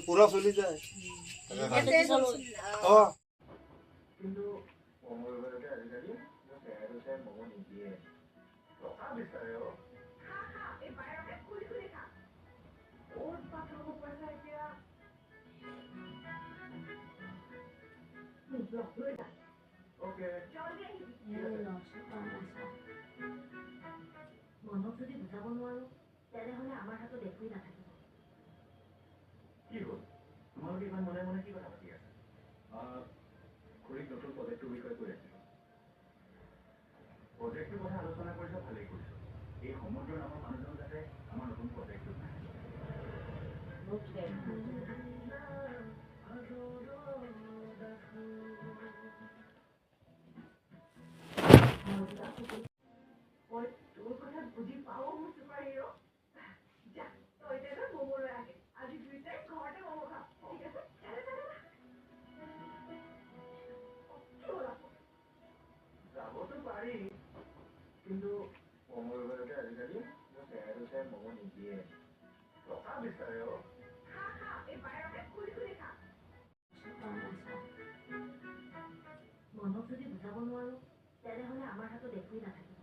পুৰা চলি যায় কিন্তু মনক যদি বুজাব নোৱাৰো তেনেহলে আমাৰ হাতত একোৱেই নাথাকিব। কি হ'ল তোমালোকে ইমান মনে মনে কি কথা পাতি আছে? খুৰীক নতুন প্ৰজেক্টটোৰ বিষয়ে কৈ আছিলো। প্ৰজেক্টটোৰ কথা আলোচনা কৰিছা, ভালেই কৰিছো। এই সমুদ্ৰ নামৰ মানুহজনো যাতে আমাৰ নতুন প্ৰজেক্টটোত নাহে। তোৰ কথা বুজি পাও মোৰ চুপাৰ হিৰো। যা তই এতিয়া মমো লৈ আগে, আজি দুইটাই ঘৰতে মমো খাম, ঠিক আছে? যাবতো পাৰি, কিন্তু মমোৰলৈকে আজিকালি মোৰ চেহেৰা মমো নিদিয়ে, টকা বিচাৰে। মনক যদি বুজাব নোৱাৰো তেনেহলে আমাৰ হাতত একোৱেই নাথাকিব।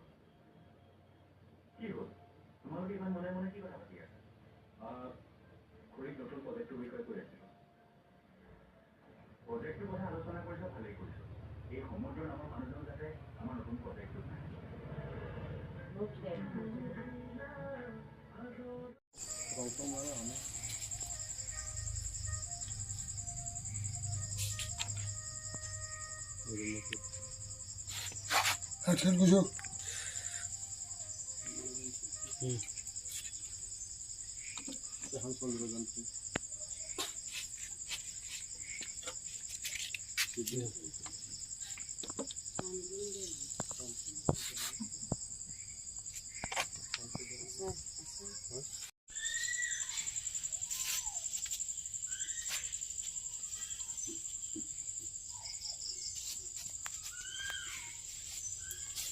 কি হ'ল তোমালোকে ইমান মনে মনে কি কথা পাতি আছে? খুৰীক নতুন প্ৰজেক্টটোৰ বিষয়ে কৈ আছিলো। প্ৰজেক্টটোৰ কথা আলোচনা কৰিছা, ভালেই কৰিছো। এই সমুদ্ৰ নামৰ মানুহজনো যাতে আমাৰ নতুন প্ৰজেক্টটোত নাহে। Action bujuk. Jangan soal ganti.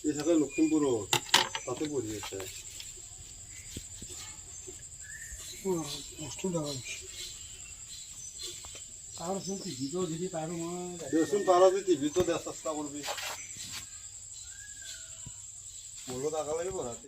এই থাকে লখিমপুৰত তাতে পঢ়ি আছে বস্তু দেখা তাৰচোন টিভিটো যদি পাৰোঁ মই দেচোন পাৰা যদি টিভিটো দিয়া চেষ্টা কৰিবি মোৰো টাকা লাগিব ৰাতি